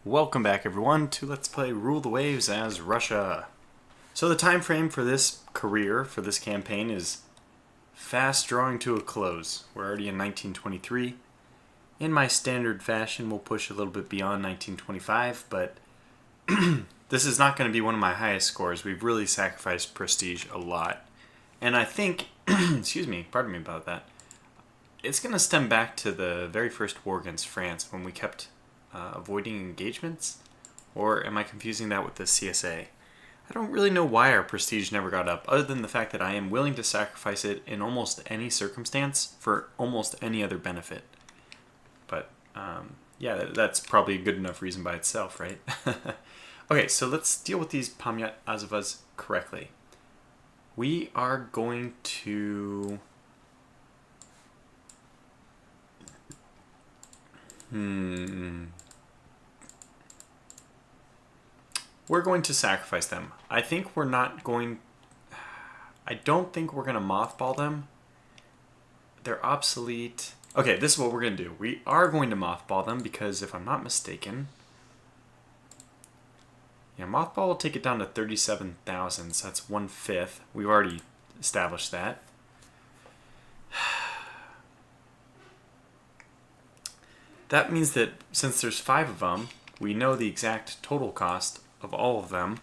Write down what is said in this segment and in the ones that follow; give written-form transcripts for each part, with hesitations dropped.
Welcome back everyone to Let's Play Rule the Waves as Russia. So the time frame for this career, for this campaign, is fast drawing to a close. We're already in 1923. In my standard fashion, we'll push a little bit beyond 1925, but this is not going to be one of my highest scores. We've really sacrificed prestige a lot. And I think, excuse me, pardon me about that, it's going to stem back to the very first war against France when we kept avoiding engagements? Or am I confusing that with the CSA? I don't really know why our prestige never got up, other than the fact that I am willing to sacrifice it in almost any circumstance for almost any other benefit. But, yeah, that's probably a good enough reason by itself, right? Okay, so let's deal with these Pamyat Azovas correctly. We are going to... We're going to sacrifice them. I don't think we're going to mothball them. They're obsolete. Okay, this is what we're going to do. We are going to mothball them because if I'm not mistaken... Yeah, mothball will take it down to 37,000, so that's 1/5. We've already established that. That means that since there's 5 of them, we know the exact total cost of all of them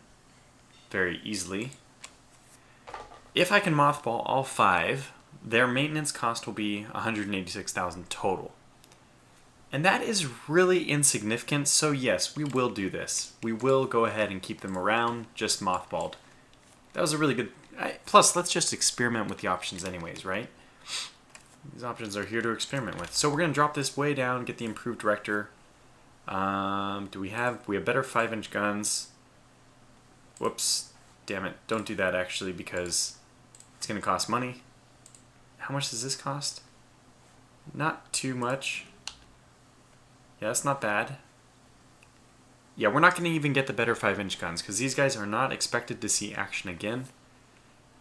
very easily. If I can mothball all 5, their maintenance cost will be 186,000 total. And that is really insignificant, so yes, we will do this. We will go ahead and keep them around, just mothballed. That was a really good... Plus, let's just experiment with the options anyways, right? These options are here to experiment with. So we're going to drop this way down, get the improved director. We have better 5-inch guns. Whoops. Damn it. Don't do that actually because it's going to cost money. How much does this cost? Not too much. Yeah, that's not bad. Yeah, we're not going to even get the better 5-inch guns because these guys are not expected to see action again.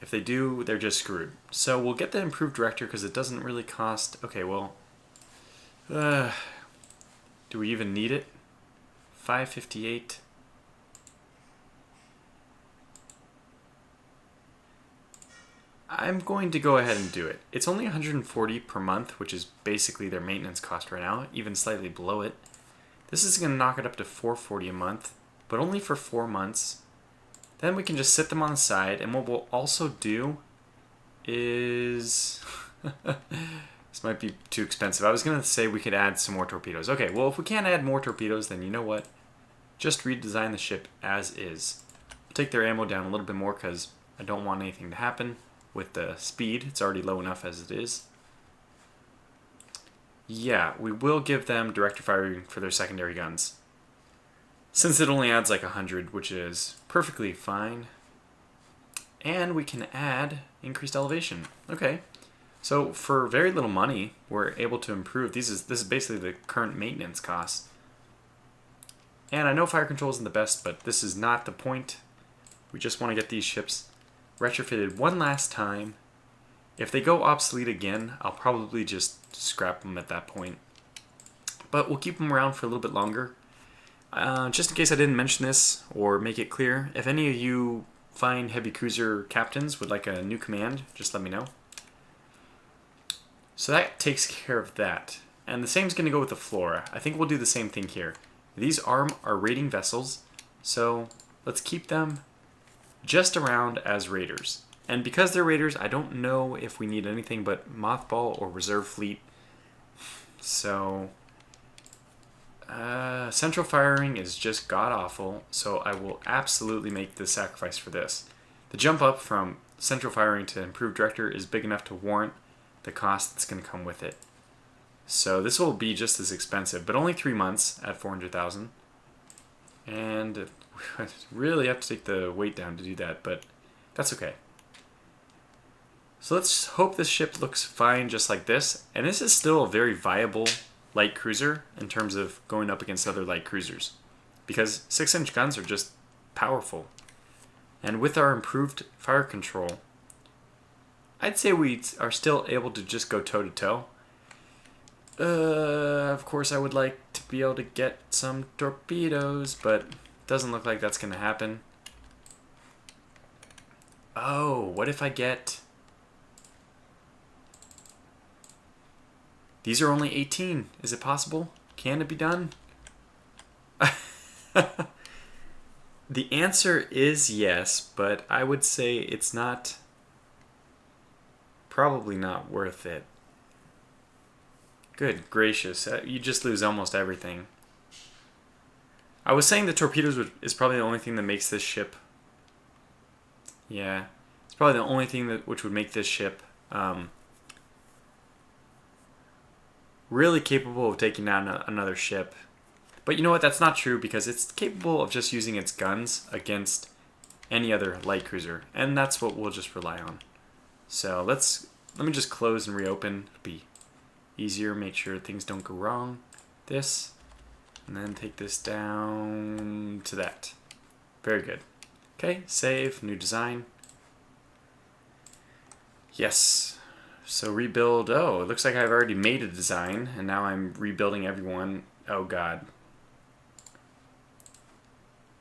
If they do, they're just screwed. So we'll get the improved director because it doesn't really cost... Okay, well... do we even need it? 558. I'm going to go ahead and do it. It's only 140 per month, which is basically their maintenance cost right now, even slightly below it. This is going to knock it up to 440 a month, but only for 4 months. Then we can just sit them on the side, and what we'll also do is... This might be too expensive. I was going to say we could add some more torpedoes. Okay, well, if we can't add more torpedoes, then you know what? Just redesign the ship as is. We'll take their ammo down a little bit more because I don't want anything to happen with the speed. It's already low enough as it is. Yeah, we will give them director firing for their secondary guns. Since it only adds like 100, which is perfectly fine. And we can add increased elevation. Okay. So for very little money, we're able to improve. This is basically the current maintenance cost. And I know fire control isn't the best, but this is not the point. We just want to get these ships retrofitted one last time. If they go obsolete again, I'll probably just scrap them at that point. But we'll keep them around for a little bit longer. Just in case I didn't mention this or make it clear, if any of you fine heavy cruiser captains would like a new command, just let me know. So that takes care of that. And the same is going to go with the Flora. I think we'll do the same thing here. These are raiding vessels, so let's keep them just around as raiders. And because they're raiders, I don't know if we need anything but mothball or reserve fleet. So... central firing is just god-awful, so I will absolutely make the sacrifice for this. The jump up from central firing to improved director is big enough to warrant the cost that's going to come with it. So this will be just as expensive, but only 3 months at 400,000. And I really have to take the weight down to do that, but that's okay. So let's hope this ship looks fine just like this. And this is still a very viable light cruiser in terms of going up against other light cruisers, because 6-inch guns are just powerful. And with our improved fire control, I'd say we are still able to just go toe-to-toe. Of course, I would like to be able to get some torpedoes, but doesn't look like that's going to happen. Oh, what if I get... These are only 18. Is it possible? Can it be done? The answer is yes, but I would say it's not... Probably not worth it. Good gracious, you just lose almost everything. I was saying the torpedoes is probably the only thing that makes this ship... Yeah, it's probably the only thing which would make this ship really capable of taking down another ship. But you know what, that's not true because it's capable of just using its guns against any other light cruiser. And that's what we'll just rely on. So let me just close and reopen. It'll be easier, make sure things don't go wrong. This, and then take this down to that. Very good. Okay, save, new design. Yes. So rebuild. Oh, it looks like I've already made a design, and now I'm rebuilding everyone. Oh god.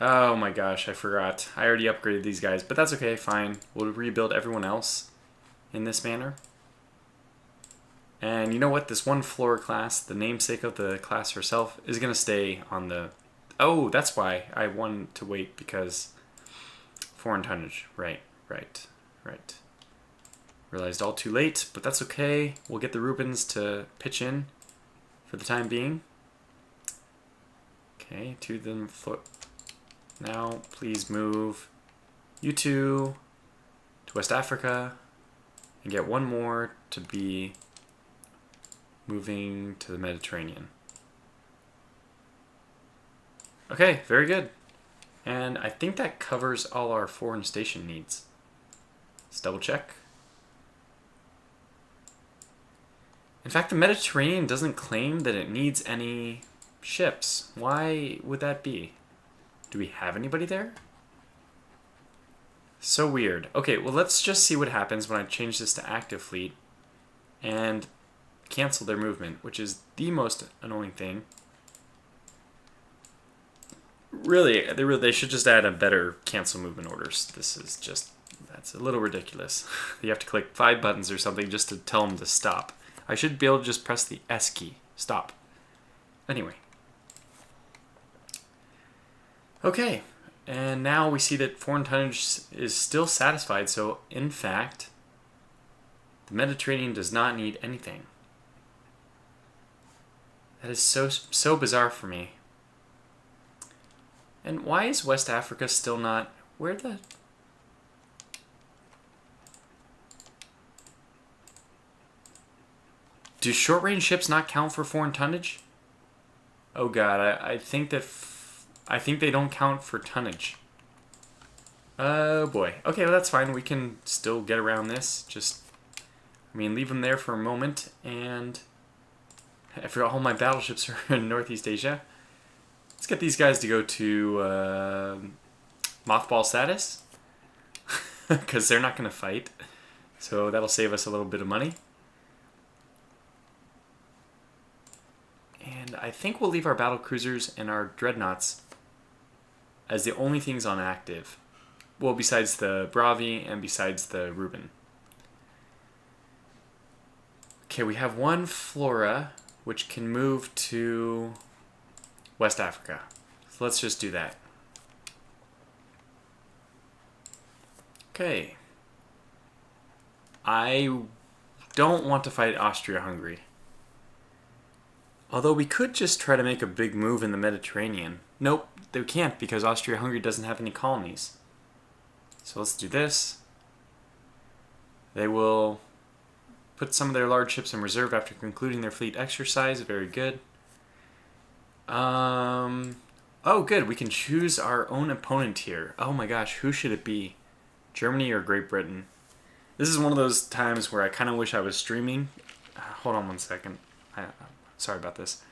Oh my gosh, I forgot. I already upgraded these guys, but that's okay, fine. We'll rebuild everyone else in this manner. And you know what? This one Flora class, the namesake of the class herself, is going to stay on the... Oh, that's why I wanted to wait, because foreign tonnage. Right. Realized all too late, but that's okay. We'll get the Rubens to pitch in for the time being. Okay, to them foot. Now, please move you two to West Africa and get one more to be moving to the Mediterranean. Okay, very good. And I think that covers all our foreign station needs. Let's double check. In fact, the Mediterranean doesn't claim that it needs any ships. Why would that be? Do we have anybody there? So weird. Okay, well let's just see what happens when I change this to active fleet and cancel their movement, which is the most annoying thing. Really, they should just add a better cancel movement orders. This is just, that's a little ridiculous. You have to click 5 buttons or something just to tell them to stop. I should be able to just press the S key. Stop. Anyway. Okay, and now we see that foreign tonnage is still satisfied, so in fact, the Mediterranean does not need anything. That is so bizarre for me. And why is West Africa still not... Where the... Do short-range ships not count for foreign tonnage? Oh god, I think that... I think they don't count for tonnage. Oh boy. Okay, well that's fine. We can still get around this. Just, I mean, leave them there for a moment. And I forgot all my battleships are in Northeast Asia. Let's get these guys to go to mothball status. Because they're not going to fight. So that'll save us a little bit of money. And I think we'll leave our battle cruisers and our dreadnoughts as the only things on active. Well, besides the Bravi and besides the Reuben. Okay, we have one Flora, which can move to West Africa. So let's just do that. Okay. I don't want to fight Austria-Hungary. Although we could just try to make a big move in the Mediterranean. Nope, they can't because Austria-Hungary doesn't have any colonies. So let's do this. They will put some of their large ships in reserve after concluding their fleet exercise. Very good. Oh, good. We can choose our own opponent here. Oh my gosh, who should it be? Germany or Great Britain? This is one of those times where I kind of wish I was streaming. Hold on one second. Sorry about this.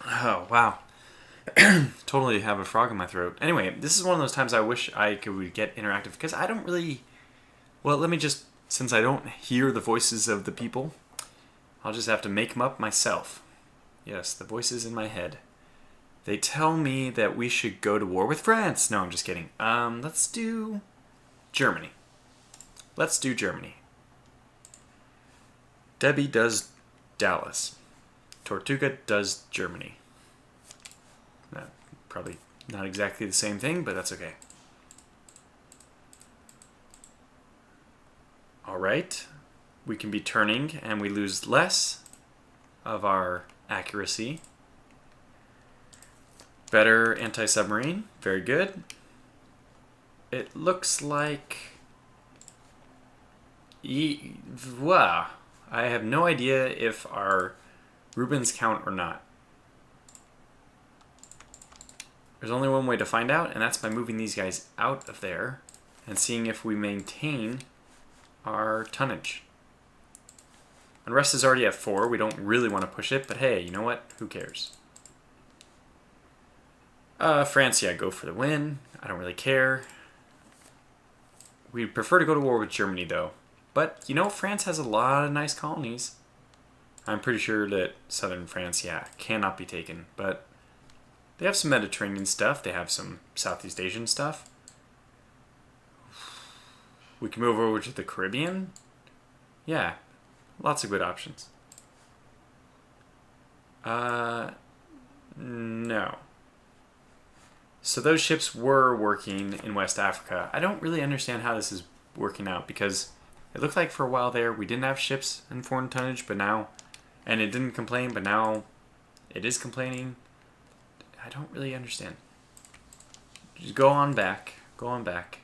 Oh, wow. Totally have a frog in my throat. Anyway, this is one of those times I wish I could get interactive because I don't really... Well, let me just... Since I don't hear the voices of the people, I'll just have to make them up myself. Yes, the voices in my head. They tell me that we should go to war with France. No, I'm just kidding. Let's do Germany. Let's do Germany. Debbie does Dallas. Tortuga does Germany. Probably not exactly the same thing, but that's okay. Alright. We can be turning and we lose less of our accuracy. Better anti-submarine. Very good. It looks like... Wow. I have no idea if our Rubens count or not. There's only one way to find out, and that's by moving these guys out of there and seeing if we maintain our tonnage. Unrest is already at 4. We don't really want to push it, but hey, you know what? Who cares? France, yeah, go for the win. I don't really care. We'd prefer to go to war with Germany, though. But, you know, France has a lot of nice colonies. I'm pretty sure that southern France, yeah, cannot be taken. But they have some Mediterranean stuff. They have some Southeast Asian stuff. We can move over to the Caribbean. Yeah, lots of good options. No. So those ships were working in West Africa. I don't really understand how this is working out because it looked like for a while there we didn't have ships in foreign tonnage, but now, and it didn't complain, but now it is complaining. I don't really understand. Just go on back. Go on back.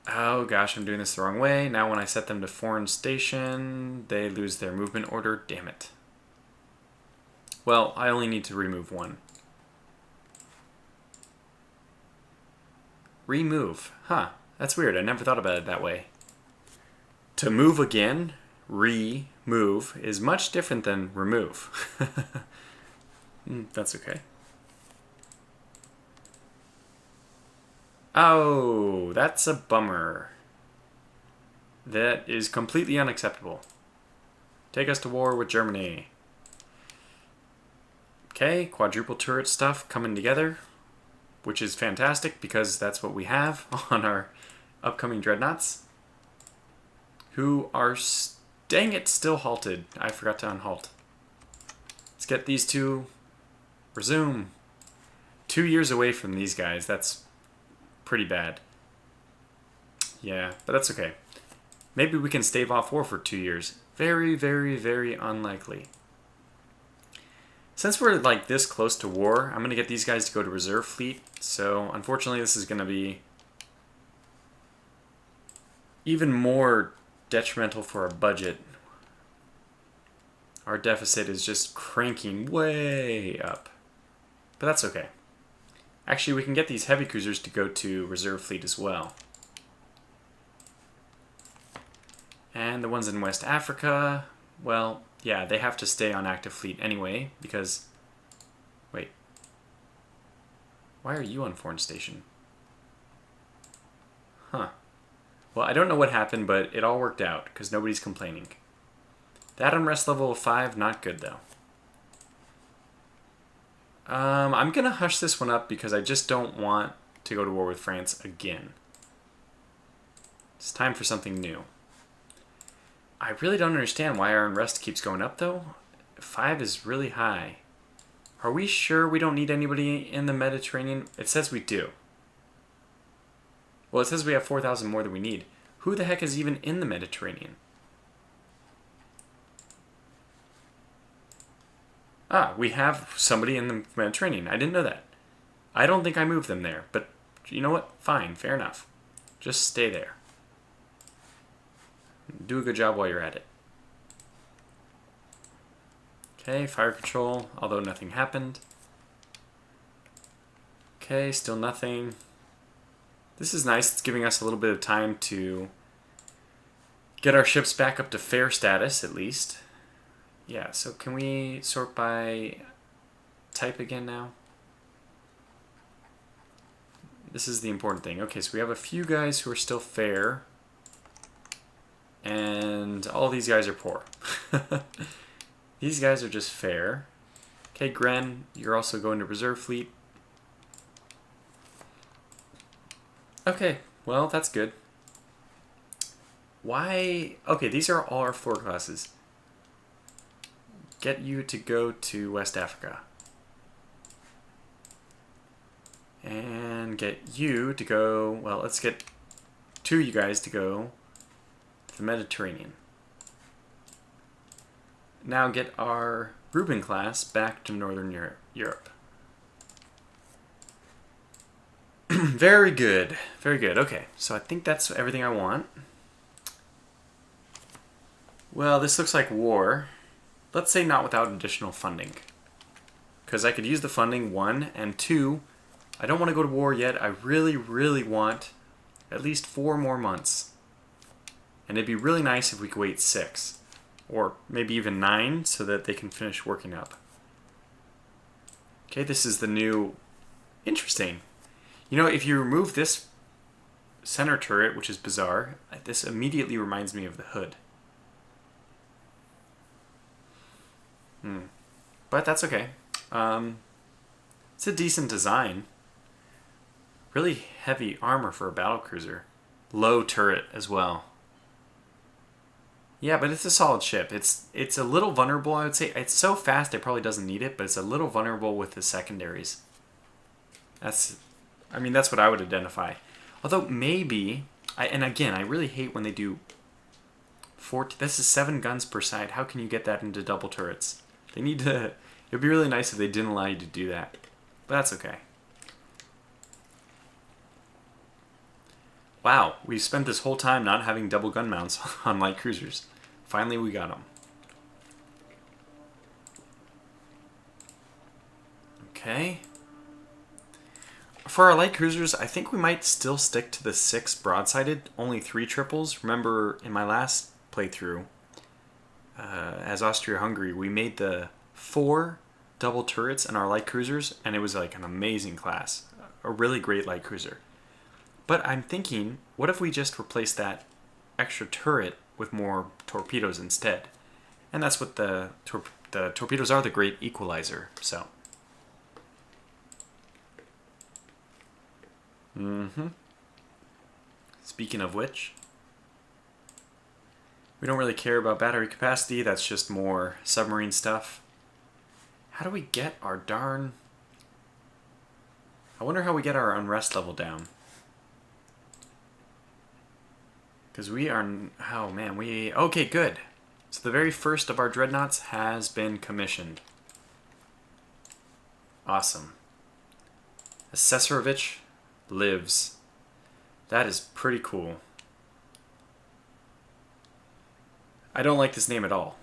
Oh gosh, I'm doing this the wrong way. Now when I set them to foreign station, they lose their movement order. Damn it. Well, I only need to remove one. Remove. Huh. That's weird. I never thought about it that way. To move again, remove, is much different than remove. That's okay. Oh, that's a bummer. That is completely unacceptable. Take us to war with Germany. Okay, quadruple turret stuff coming together, which is fantastic because that's what we have on our upcoming dreadnoughts, who are, dang it, still halted. I forgot to unhalt. Let's get these two. Resume. 2 years away from these guys. That's pretty bad. Yeah, but that's okay. Maybe we can stave off war for 2 years. Very, very, very unlikely. Since we're like this close to war, I'm going to get these guys to go to reserve fleet. So unfortunately this is going to be even more detrimental for our budget. Our deficit is just cranking way up. But that's okay. Actually, we can get these heavy cruisers to go to reserve fleet as well. And the ones in West Africa, well, yeah, they have to stay on active fleet anyway, because... Wait. Why are you on foreign station? Huh. Well, I don't know what happened, but it all worked out, because nobody's complaining. That unrest level of 5, not good, though. I'm going to hush this one up, because I just don't want to go to war with France again. It's time for something new. I really don't understand why our unrest keeps going up, though. 5 is really high. Are we sure we don't need anybody in the Mediterranean? It says we do. Well, it says we have 4,000 more than we need. Who the heck is even in the Mediterranean? Ah, we have somebody in the Mediterranean. I didn't know that. I don't think I moved them there, but you know what? Fine, fair enough. Just stay there. Do a good job while you're at it. Okay, fire control, although nothing happened. Okay, still nothing. This is nice. It's giving us a little bit of time to get our ships back up to fair status, at least. Yeah, so can we sort by type again now? This is the important thing. Okay, so we have a few guys who are still fair. And all these guys are poor. These guys are just fair. Okay, Gren, you're also going to reserve fleet. Okay, well, that's good. Why? Okay, these are all our floor classes. Get you to go to West Africa. And get you to go, well, let's get two of you guys to go to the Mediterranean. Now get our Reuben class back to Northern Europe. Very good. Very good. Okay, so I think that's everything I want. Well, this looks like war. Let's say not without additional funding. Because I could use the funding, 1, and 2, I don't want to go to war yet. I really, really want at least 4 more months. And it'd be really nice if we could wait 6. Or maybe even 9 so that they can finish working up. Okay, this is the new... Interesting. You know, if you remove this center turret, which is bizarre, this immediately reminds me of the hood. But that's okay. It's a decent design. Really heavy armor for a battlecruiser. Low turret as well. Yeah, but it's a solid ship. It's a little vulnerable, I would say. It's so fast it probably doesn't need it, but it's a little vulnerable with the secondaries. That's what I would identify. Although maybe, and again, I really hate when they do 14. This is 7 guns per side. How can you get that into double turrets? They need to. It would be really nice if they didn't allow you to do that, but that's okay. Wow, we spent this whole time not having double gun mounts on light cruisers. Finally, we got them. Okay. For our light cruisers, I think we might still stick to the 6 broadsided, only 3 triples. Remember, in my last playthrough, as Austria-Hungary, we made the 4 double turrets in our light cruisers, and it was like an amazing class. A really great light cruiser. But I'm thinking, what if we just replace that extra turret with more torpedoes instead? And that's what the torpedoes are, the great equalizer, so... Speaking of which, we don't really care about battery capacity, that's just more submarine stuff. How do we get our darn... I wonder how we get our unrest level down. Because we are... Oh man, we... Okay, good. So the very first of our dreadnoughts has been commissioned. Awesome. Assessorovich lives. That is pretty cool. I don't like this name at all.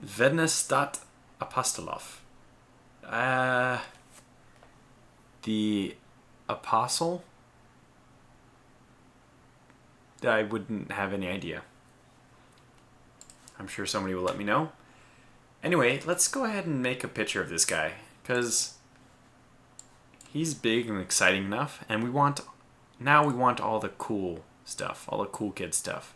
Vednestat Apostolov. The Apostle? I wouldn't have any idea. I'm sure somebody will let me know. Anyway, let's go ahead and make a picture of this guy, because he's big and exciting enough, and we want all the cool stuff, all the cool kid stuff.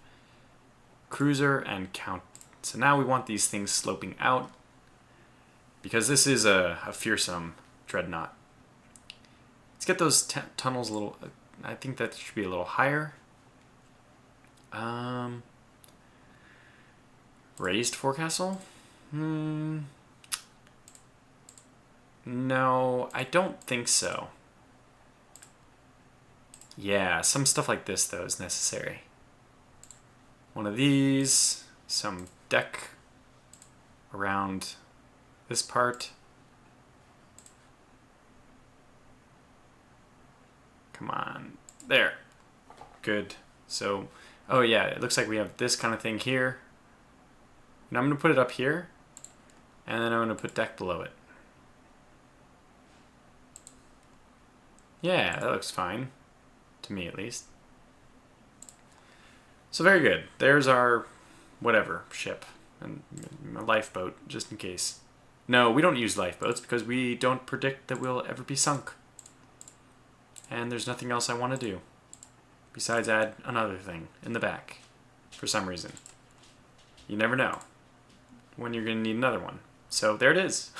Cruiser and count. So now we want these things sloping out, because this is a fearsome dreadnought. Let's get those tunnels a little... I think that should be a little higher. Raised forecastle? No, I don't think so. Yeah, some stuff like this, though, is necessary. One of these, some deck around this part. Come on. There. Good. So, oh yeah, it looks like we have this kind of thing here. And I'm going to put it up here, and then I'm going to put deck below it. Yeah, that looks fine. To me, at least. So very good. There's our whatever ship. And a lifeboat, just in case. No, we don't use lifeboats because we don't predict that we'll ever be sunk. And there's nothing else I want to do besides add another thing in the back for some reason. You never know when you're going to need another one. So there it is.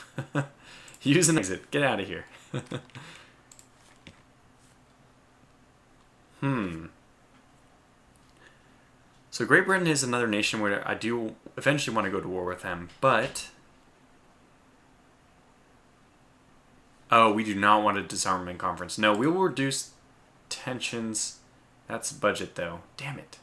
Use an exit. Get out of here. So Great Britain is another nation where I do eventually want to go to war with them, but... Oh, we do not want a disarmament conference. No, we will reduce tensions. That's budget, though. Damn it.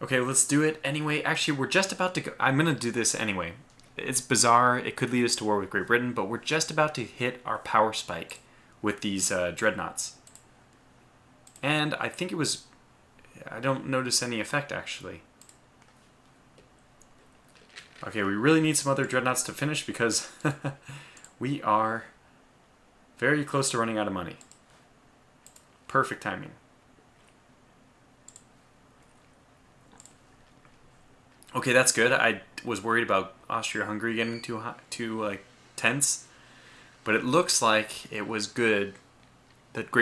Okay, let's do it anyway. Actually, we're just about to go... I'm going to do this anyway. It's bizarre. It could lead us to war with Great Britain, but we're just about to hit our power spike with these dreadnoughts. And I think it was... I don't notice any effect, actually. Okay, we really need some other dreadnoughts to finish because we are very close to running out of money. Perfect timing. Okay, that's good. I was worried about Austria-Hungary getting too tense, but it looks like it was good that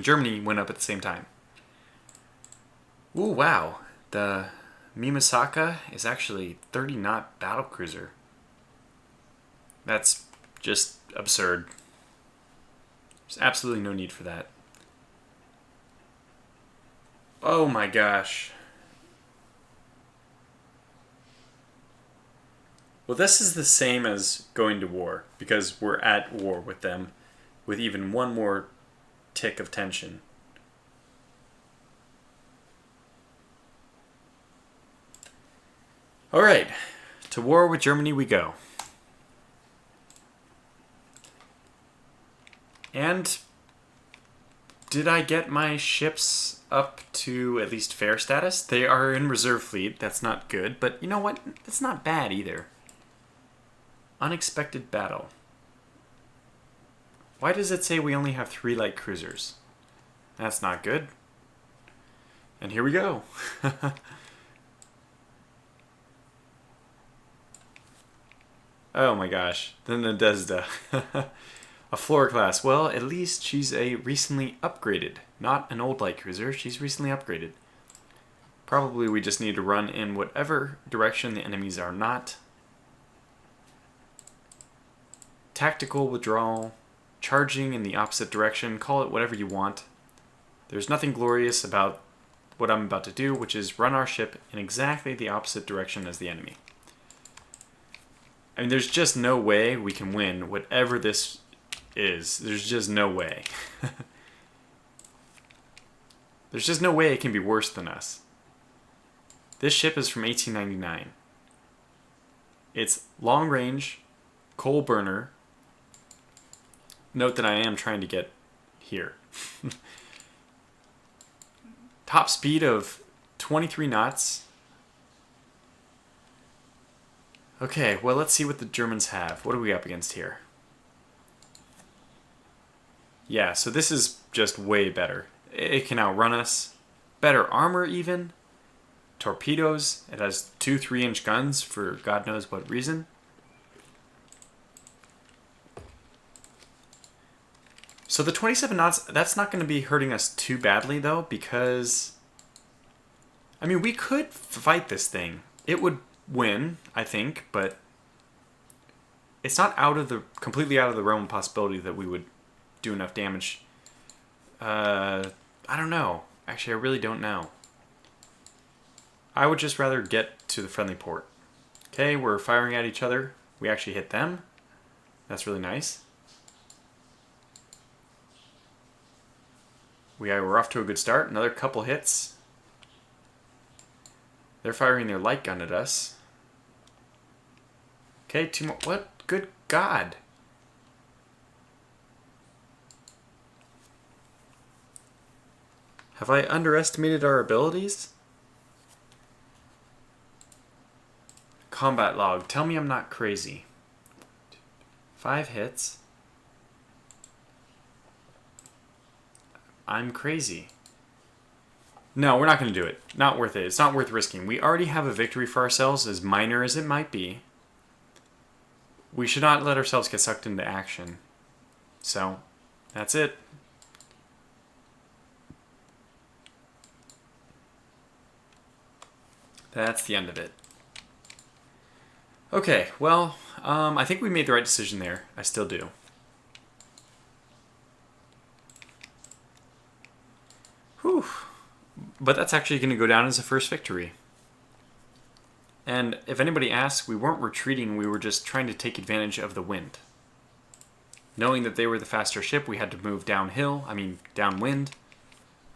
Germany went up at the same time. Ooh, wow. The Mimasaka is actually 30-knot battlecruiser. That's just absurd. There's absolutely no need for that. Oh my gosh. Well, this is the same as going to war, because we're at war with them, with even one more tick of tension. Alright, to war with Germany we go. And did I get my ships up to at least fair status? They are in reserve fleet, that's not good, but you know what? That's not bad either. Unexpected battle. Why does it say we only have 3 light cruisers? That's not good. And here we go. Oh my gosh, the Nadezhda. A floor class. Well, at least she's a recently upgraded, not an old light cruiser. She's recently upgraded. Probably we just need to run in whatever direction the enemies are not. Tactical withdrawal, charging in the opposite direction, call it whatever you want. There's nothing glorious about what I'm about to do, which is run our ship in exactly the opposite direction as the enemy. I mean, there's just no way we can win whatever this is. There's just no way. There's just no way it can be worse than us. This ship is from 1899. It's long range, coal burner. Note that I am trying to get here. Top speed of 23 knots. Okay, well, let's see what the Germans have. What are we up against here? Yeah, so this is just way better. It can outrun us. Better armor, even. Torpedoes. It has 2 3-inch guns for God knows what reason. So the 27 knots, that's not going to be hurting us too badly, though, because... I mean, we could fight this thing. It would win, I think, but it's not completely out of the realm of possibility that we would do enough damage. I don't know. Actually, I really don't know. I would just rather get to the friendly port. Okay, we're firing at each other. We actually hit them. That's really nice. We're off to a good start. Another couple hits. They're firing their light gun at us. Okay, 2 more. What? Good God. Have I underestimated our abilities? Combat log. Tell me I'm not crazy. 5 hits. I'm crazy. No, we're not going to do it. Not worth it. It's not worth risking. We already have a victory for ourselves, as minor as it might be. We should not let ourselves get sucked into action. So, that's it. That's the end of it. Okay, well, I think we made the right decision there. I still do. Whew. But that's actually going to go down as a first victory. And if anybody asks, we weren't retreating, we were just trying to take advantage of the wind. Knowing that they were the faster ship, we had to move downwind,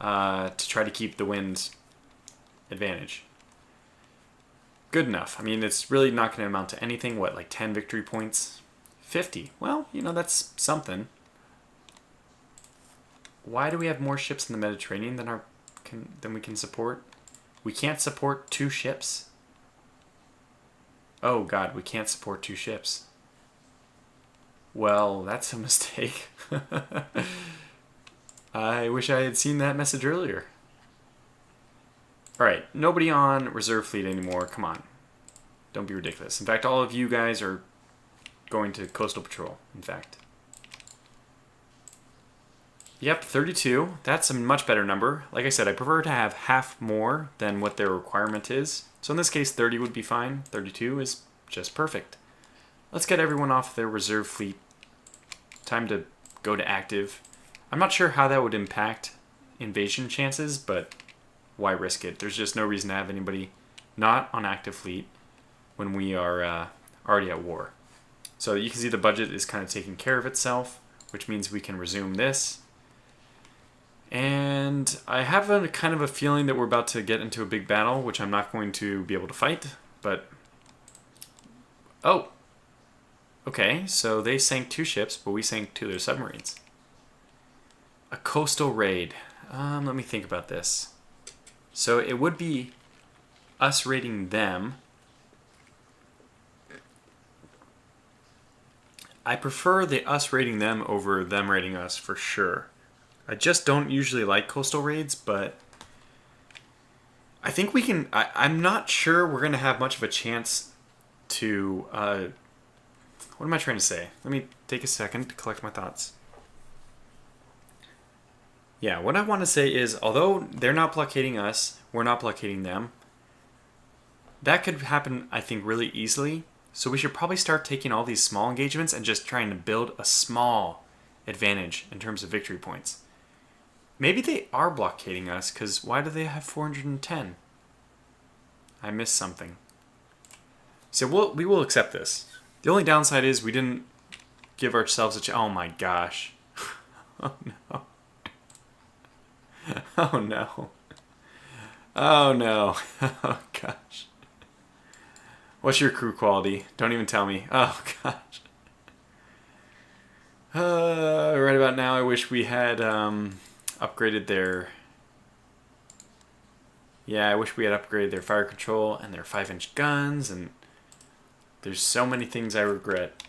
to try to keep the wind advantage. Good enough. I mean, it's really not going to amount to anything. What, like 10 victory points? 50. Well, that's something. Why do we have more ships in the Mediterranean than we can support? We can't support 2 ships? Oh god, we can't support 2 ships. Well, that's a mistake. I wish I had seen that message earlier. Alright, nobody on reserve fleet anymore. Come on. Don't be ridiculous. In fact, all of you guys are going to coastal patrol, in fact. Yep, 32. That's a much better number. Like I said, I prefer to have half more than what their requirement is. So in this case, 30 would be fine. 32 is just perfect. Let's get everyone off their reserve fleet. Time to go to active. I'm not sure how that would impact invasion chances, but why risk it? There's just no reason to have anybody not on active fleet when we are already at war. So you can see the budget is kind of taking care of itself, which means we can resume this. And I have a kind of a feeling that we're about to get into a big battle, which I'm not going to be able to fight, but... Oh! Okay, so they sank 2 ships, but we sank 2 of their submarines. A coastal raid. Let me think about this. So it would be us raiding them. I prefer the us raiding them over them raiding us for sure. I just don't usually like coastal raids, but I think we can... I'm not sure we're going to have much of a chance to... what am I trying to say? Let me take a second to collect my thoughts. Yeah, what I want to say is, although they're not blockading us, we're not blockading them, that could happen, I think, really easily. So we should probably start taking all these small engagements and just trying to build a small advantage in terms of victory points. Maybe they are blockading us, because why do they have 410? I missed something. So we will accept this. The only downside is we didn't give ourselves a chance. Oh my gosh. Oh no. Oh no. Oh no. Oh gosh. What's your crew quality? Don't even tell me. Oh gosh. Right about now I wish we had upgraded their... Yeah, I wish we had upgraded their fire control and their 5-inch guns, and there's so many things I regret.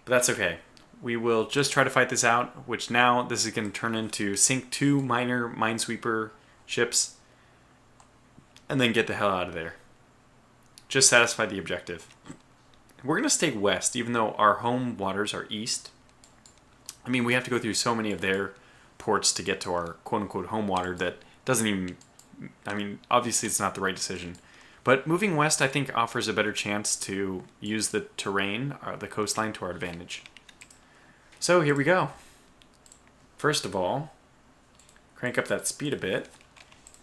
But that's okay. We will just try to fight this out, which now this is going to turn into sink 2 minor minesweeper ships and then get the hell out of there. Just satisfy the objective. We're going to stay west, even though our home waters are east. I mean, we have to go through so many of their ports to get to our quote-unquote home water that doesn't even... I mean, obviously it's not the right decision. But moving west, I think, offers a better chance to use the terrain, the coastline, to our advantage. So here we go. First of all, crank up that speed a bit.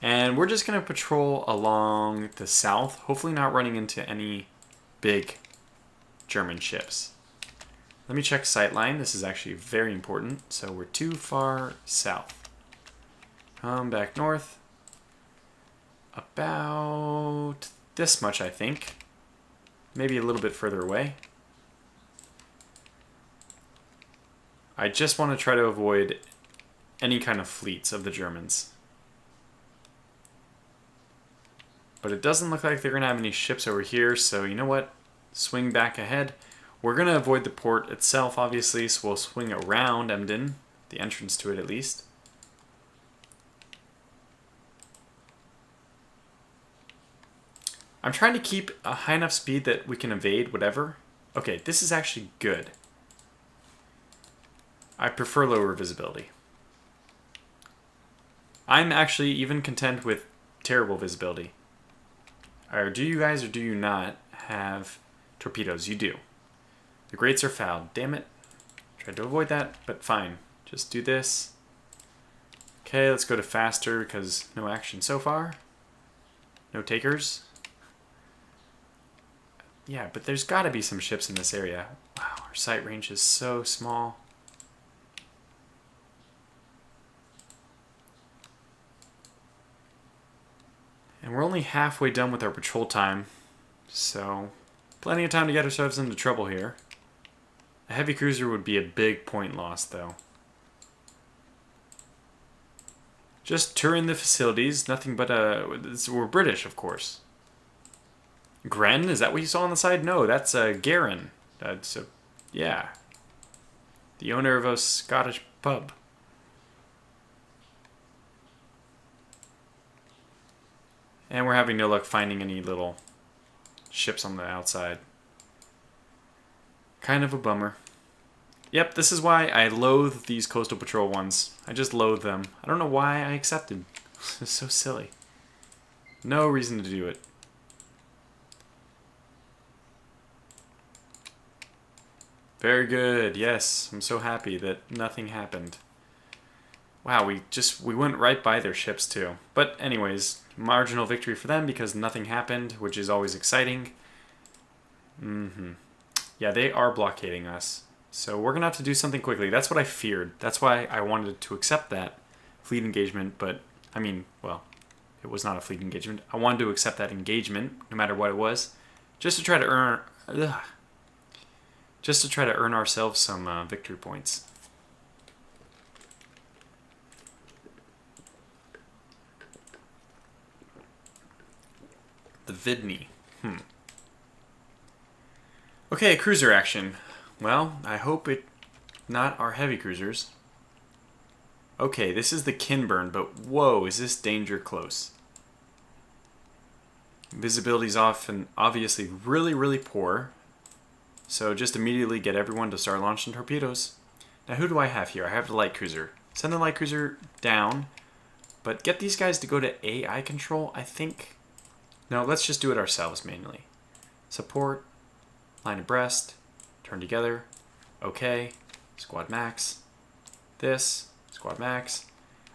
And we're just going to patrol along the south, hopefully not running into any big German ships. Let me check sightline. This is actually very important. So we're too far south. Come back north. About this much, I think. Maybe a little bit further away. I just want to try to avoid any kind of fleets of the Germans. But it doesn't look like they're going to have any ships over here, so you know what? Swing back ahead. We're going to avoid the port itself, obviously, so we'll swing around Emden, the entrance to it at least. I'm trying to keep a high enough speed that we can evade whatever. Okay, this is actually good. I prefer lower visibility. I'm actually even content with terrible visibility. Or do you guys or do you not have torpedoes? You do. The grates are fouled. Damn it. Tried to avoid that, but fine. Just do this. Okay, let's go to faster because no action so far. No takers. Yeah, but there's got to be some ships in this area. Wow, our sight range is so small. And we're only halfway done with our patrol time, so plenty of time to get ourselves into trouble here. A heavy cruiser would be a big point loss, though. Just touring the facilities, nothing but we're British, of course. Gren, is that what you saw on the side? No, that's Garen. That's yeah. The owner of a Scottish pub. And we're having no luck finding any little ships on the outside. Kind of a bummer. Yep, this is why I loathe these coastal patrol ones. I just loathe them. I don't know why I accepted. It's so silly. No reason to do it. Very good. Yes, I'm so happy that nothing happened. Wow, we went right by their ships too. But anyways, marginal victory for them because nothing happened, which is always exciting. Yeah, they are blockading us. So we're going to have to do something quickly. That's what I feared. That's why I wanted to accept that fleet engagement, but I mean, well, it was not a fleet engagement. I wanted to accept that engagement, no matter what it was, just to try to earn ourselves some victory points. The Vidney. Okay, cruiser action. Well, I hope it not our heavy cruisers. Okay, this is the Kinburn, but whoa, is this danger close? Visibility's off and obviously really, really poor. So just immediately get everyone to start launching torpedoes. Now who do I have here? I have the light cruiser. Send the light cruiser down, but get these guys to go to AI control, I think. No, let's just do it ourselves manually. Support, line abreast, turn together, okay, squad max, this, squad max.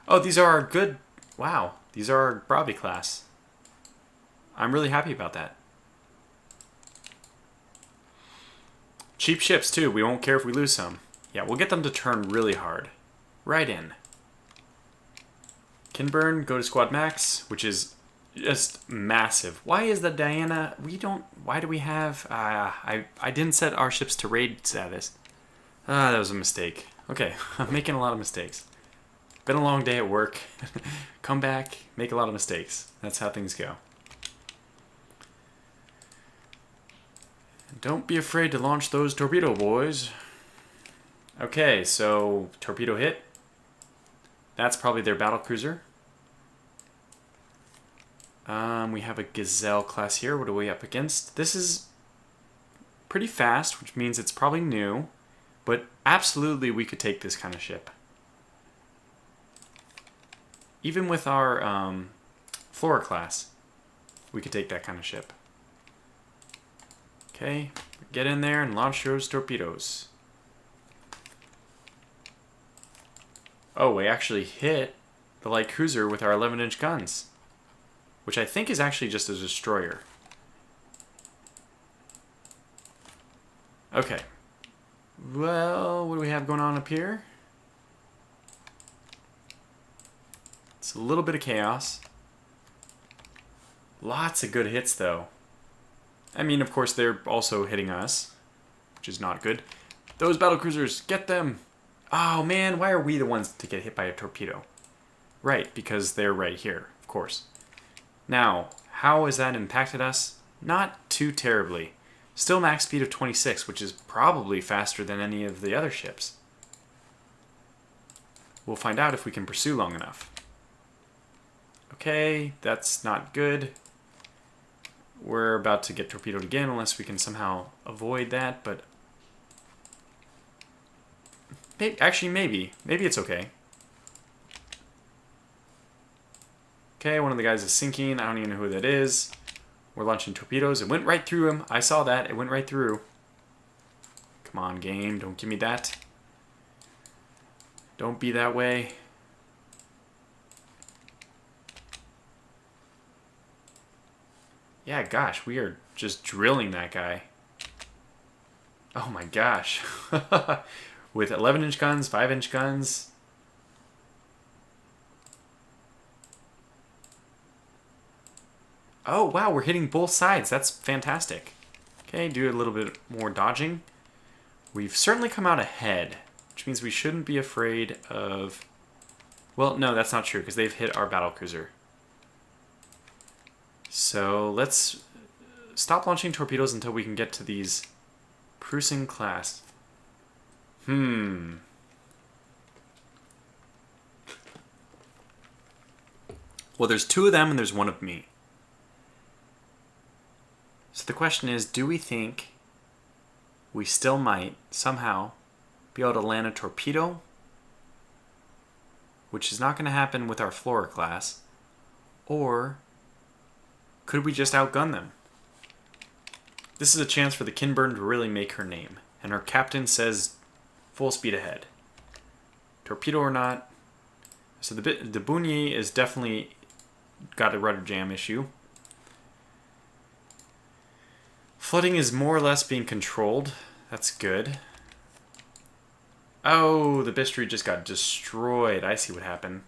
Oh, these are our good, wow, these are our Bravi class. I'm really happy about that. Cheap ships too, we won't care if we lose some. Yeah, we'll get them to turn really hard. Right in. Kinburn, go to squad max, which is just massive. Why is the Diana, why do we have, I didn't set our ships to raid status. That was a mistake. Okay, I'm making a lot of mistakes. Been a long day at work. Come back, make a lot of mistakes. That's how things go. Don't be afraid to launch those torpedo boys. Okay, so torpedo hit. That's probably their battle cruiser. We have a Gazelle class here. What are we up against? This is pretty fast, which means it's probably new, but absolutely we could take this kind of ship. Even with our Flora class, we could take that kind of ship. Okay, get in there and launch those torpedoes. Oh, we actually hit the light cruiser with our 11-inch guns, which I think is actually just a destroyer. Okay. Well, what do we have going on up here? It's a little bit of chaos. Lots of good hits, though. I mean, of course, they're also hitting us, which is not good. Those battlecruisers, get them! Oh, man, why are we the ones to get hit by a torpedo? Right, because they're right here, of course. Now, how has that impacted us? Not too terribly. Still max speed of 26, which is probably faster than any of the other ships. We'll find out if we can pursue long enough. Okay, that's not good. We're about to get torpedoed again unless we can somehow avoid that, but... Actually, maybe. Maybe it's okay. Okay, one of the guys is sinking. I don't even know who that is. We're launching torpedoes. It went right through him. I saw that. It went right through. Come on, game. Don't give me that. Don't be that way. Yeah, gosh, we are just drilling that guy. Oh my gosh. With 11-inch guns, 5-inch guns. Oh, wow, we're hitting both sides. That's fantastic. Okay, do a little bit more dodging. We've certainly come out ahead, which means we shouldn't be afraid of... Well, no, that's not true, because they've hit our battlecruiser. So let's stop launching torpedoes until we can get to these Prussian class. Well, there's 2 of them and there's 1 of me. So the question is, do we think we still might somehow be able to land a torpedo? Which is not going to happen with our Flora class. Or could we just outgun them? This is a chance for the Kinburn to really make her name. And her captain says full speed ahead. Torpedo or not. So the Bounier is definitely got a rudder jam issue. Flooding is more or less being controlled. That's good. Oh, the Bistry just got destroyed. I see what happened.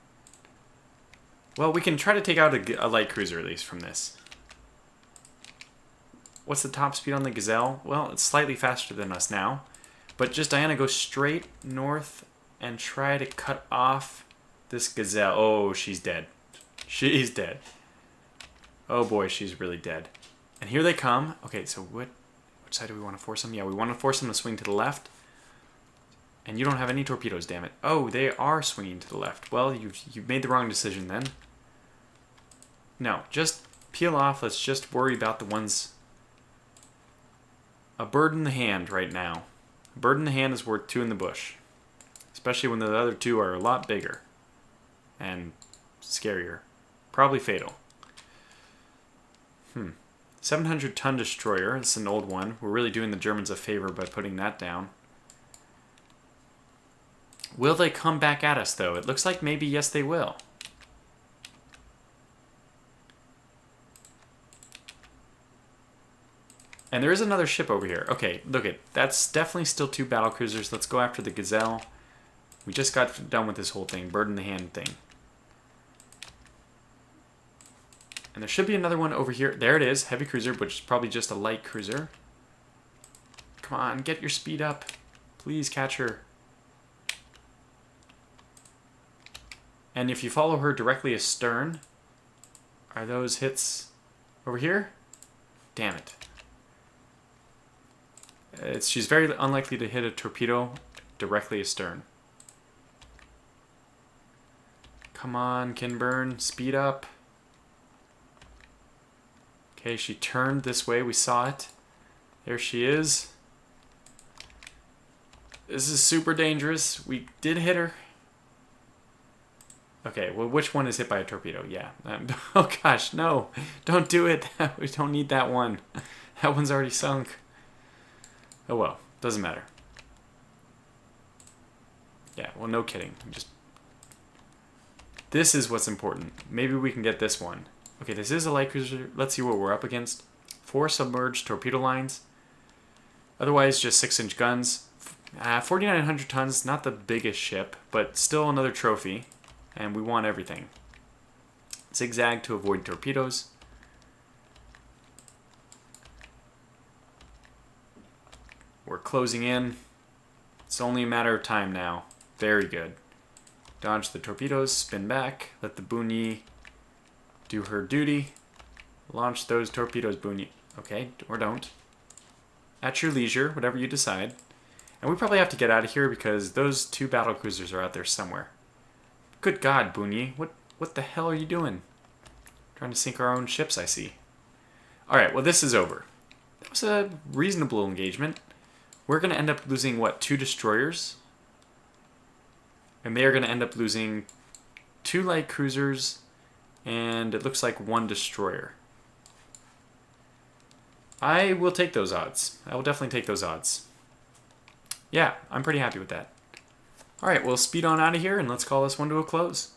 Well, we can try to take out a light cruiser at least from this. What's the top speed on the Gazelle? Well, it's slightly faster than us now. But just Diana, go straight north and try to cut off this Gazelle. Oh, she's dead. She's dead. Oh boy, she's really dead. And here they come. Okay, so which side do we want to force them? Yeah, we want to force them to swing to the left. And you don't have any torpedoes, damn it. Oh, they are swinging to the left. Well, you've made the wrong decision then. No, just peel off. Let's just worry about the ones... A bird in the hand right now. A bird in the hand is worth 2 in the bush. Especially when the other 2 are a lot bigger. And scarier. Probably fatal. 700-ton destroyer. It's an old one. We're really doing the Germans a favor by putting that down. Will they come back at us, though? It looks like maybe yes, they will. And there is another ship over here. Okay, look it. That's definitely still 2 battlecruisers. Let's go after the Gazelle. We just got done with this whole thing. Bird in the hand thing. And there should be another one over here. There it is. Heavy cruiser, which is probably just a light cruiser. Come on, get your speed up. Please catch her. And if you follow her directly astern, are those hits over here? Damn it. She's very unlikely to hit a torpedo directly astern. Come on, Kinburn, speed up. Okay, she turned this way. We saw it. There she is. This is super dangerous. We did hit her. Okay, well, which one is hit by a torpedo? Yeah. Oh, gosh, no. Don't do it. We don't need that one. That one's already sunk. Oh, well. Doesn't matter. Yeah, well, no kidding. This is what's important. Maybe we can get this one. Okay, this is a light cruiser. Let's see what we're up against. 4 submerged torpedo lines. Otherwise, just 6-inch guns. 4,900 tons, not the biggest ship, but still another trophy. And we want everything. Zigzag to avoid torpedoes. We're closing in. It's only a matter of time now. Very good. Dodge the torpedoes, spin back, let the Bounier do her duty. Launch those torpedoes, Bounier. Okay, or don't. At your leisure, whatever you decide. And we probably have to get out of here because those 2 battlecruisers are out there somewhere. Good God, Bounier. What the hell are you doing? Trying to sink our own ships, I see. Alright, well, this is over. That was a reasonable engagement. We're going to end up losing, what, 2 destroyers? And they are going to end up losing 2 light cruisers, and it looks like 1 destroyer. I will take those odds. I will definitely take those odds. Yeah, I'm pretty happy with that. Alright, we'll speed on out of here and let's call this one to a close.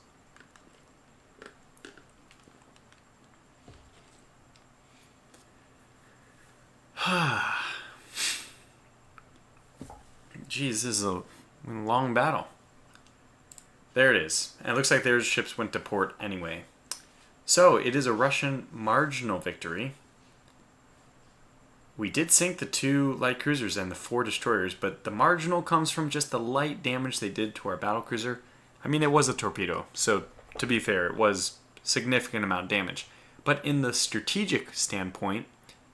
Jeez, this is a long battle. There it is. And it looks like their ships went to port anyway. So, it is a Russian marginal victory. We did sink the 2 light cruisers and the 4 destroyers, but the marginal comes from just the light damage they did to our battlecruiser. I mean, it was a torpedo, so to be fair, it was significant amount of damage. But in the strategic standpoint,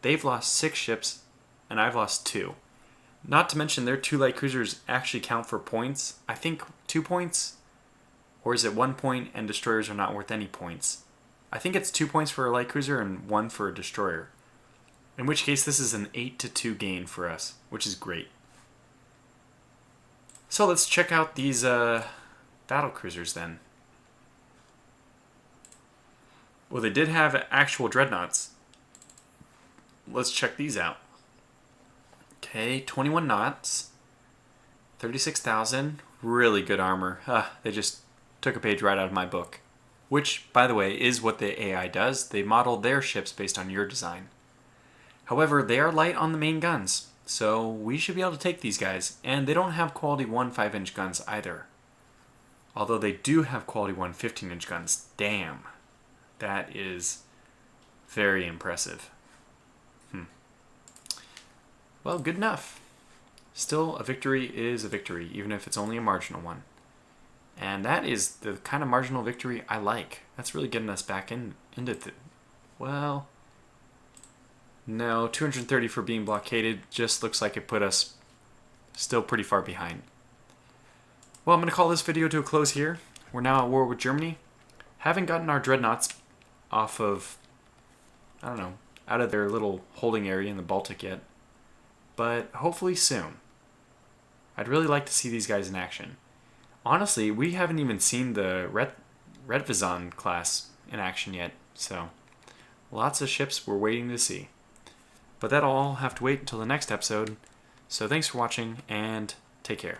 they've lost 6 ships, and I've lost 2. Not to mention their 2 light cruisers actually count for points. I think 2 points, or is it 1 point and destroyers are not worth any points? I think it's 2 points for a light cruiser and 1 for a destroyer. In which case, this is an 8-2 gain for us, which is great. So let's check out these battle cruisers then. Well, they did have actual dreadnoughts. Let's check these out. Okay, 21 knots, 36,000, really good armor. They just took a page right out of my book. Which, by the way, is what the AI does. They model their ships based on your design. However, they are light on the main guns, so we should be able to take these guys. And they don't have quality 1 5-inch guns either. Although they do have quality 1 15-inch guns. Damn. That is very impressive. Well, good enough. Still, a victory is a victory, even if it's only a marginal one. And that is the kind of marginal victory I like. That's really getting us back into the... Well... No, 230 for being blockaded just looks like it put us still pretty far behind. Well, I'm going to call this video to a close here. We're now at war with Germany. Haven't gotten our dreadnoughts off of, I don't know, out of their little holding area in the Baltic yet. But hopefully soon. I'd really like to see these guys in action. Honestly, we haven't even seen the Retrofitting class in action yet, so lots of ships we're waiting to see. But that'll all have to wait until the next episode. So thanks for watching, and take care.